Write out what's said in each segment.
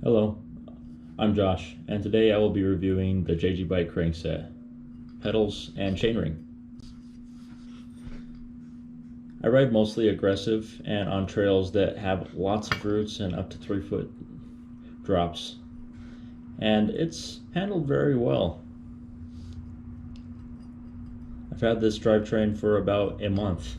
Hello, I'm Josh, and today I will be reviewing the JGbike Crankset, pedals, and chainring. I ride mostly aggressive and on trails that have lots of roots and up to 3-foot drops, and it's handled very well. I've had this drivetrain for about a month,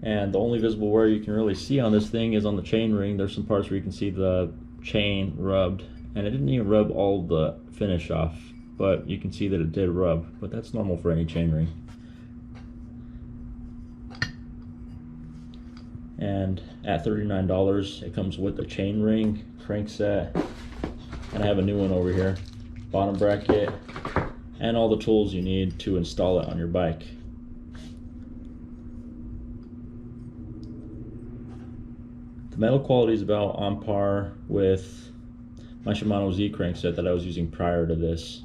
and the only visible wear you can really see on this thing is on the chainring. There's some parts where you can see the chain rubbed, and it didn't even rub all the finish off, but you can see that it did rub, but that's normal for any chainring. And at $39 it comes with the Chainring crankset, and I have a new one over here, bottom bracket, and all the tools you need to install it on your bike. The metal quality is about on par with my Shimano Z crankset that I was using prior to this.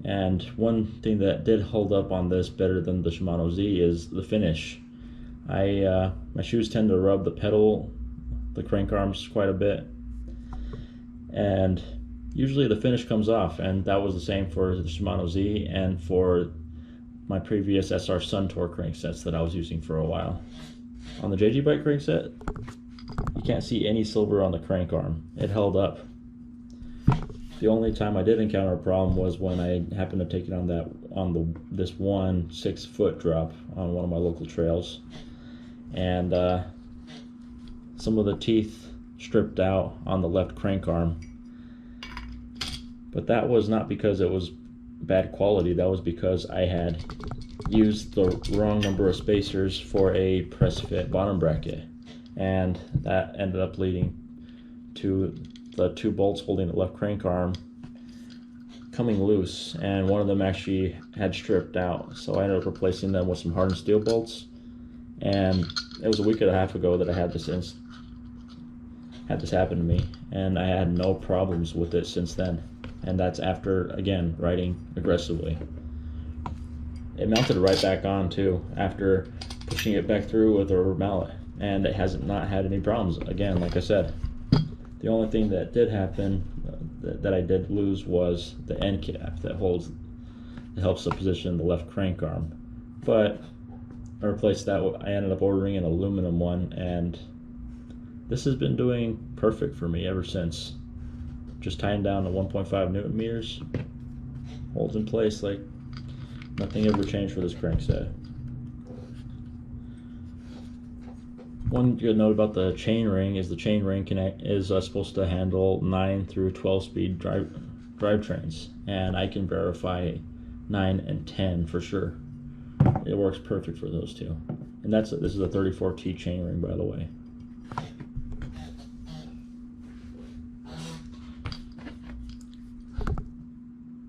And one thing that did hold up on this better than the Shimano Z is the finish. My shoes tend to rub the pedal, the crank arms quite a bit, and usually the finish comes off, and that was the same for the Shimano Z and for my previous SR Sun Tour cranksets that I was using for a while. On the JGbike crankset, you can't see any silver on the crank arm. It held up. The only time I did encounter a problem was when I happened to take it on this one 6-foot drop on one of my local trails, and some of the teeth stripped out on the left crank arm. But that was not because it was bad quality. That was because I had used the wrong number of spacers for a press fit bottom bracket, and that ended up leading to the 2 bolts holding the left crank arm coming loose, and one of them actually had stripped out, so I ended up replacing them with some hardened steel bolts. And it was a week and a half ago that I had this happen to me, and I had no problems with it since then. And that's after, again, riding aggressively. It mounted right back on too after pushing it back through with a rubber mallet, and it hasn't not had any problems. Again, like I said, the only thing that did happen that I did lose was the end cap that helps to position the left crank arm. But I replaced that. I ended up ordering an aluminum one, and this has been doing perfect for me ever since. Just tying down to 1.5 Newton meters, holds in place like nothing ever changed for this crankset. One good note about the Chainring is the Chainring is supposed to handle 9 through 12 speed drivetrains, and I can verify 9 and 10 for sure. It works perfect for those two. And this is a 34T Chainring, by the way.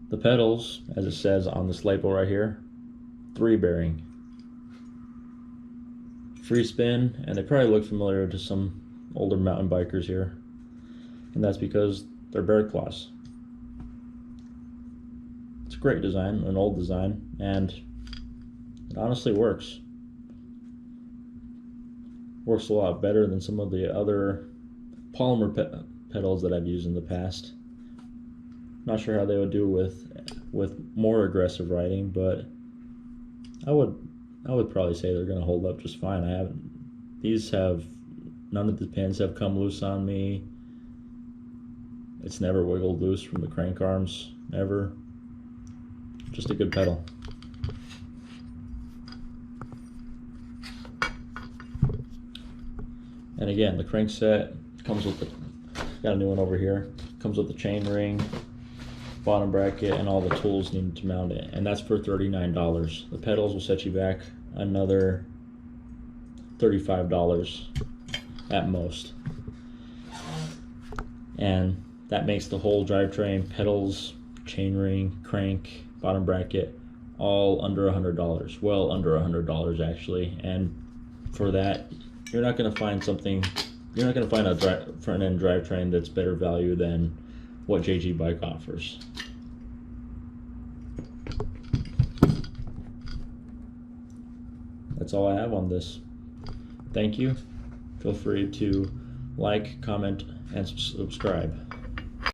The pedals, as it says on this label right here, 3-bearing. Free spin, and they probably look familiar to some older mountain bikers here, and that's because they're bear claws. It's a great design, an old design, and it honestly works. Works a lot better than some of the other polymer pedals that I've used in the past. Not sure how they would do with more aggressive riding, but I would probably say they're going to hold up just fine. None of the pins have come loose on me. It's never wiggled loose from the crank arms, ever. Just a good pedal. And again, the crankset comes with got a new one over here, comes with the chainring, bottom bracket, and all the tools needed to mount it, and that's for $39. The pedals will set you back another $35 at most, and that makes the whole drivetrain, pedals, chainring, crank, bottom bracket all under $100, well under $100 actually. And for that, you're not going to find a front-end drivetrain that's better value than what JGbike offers. That's all I have on this. Thank you. Feel free to like, comment, and subscribe.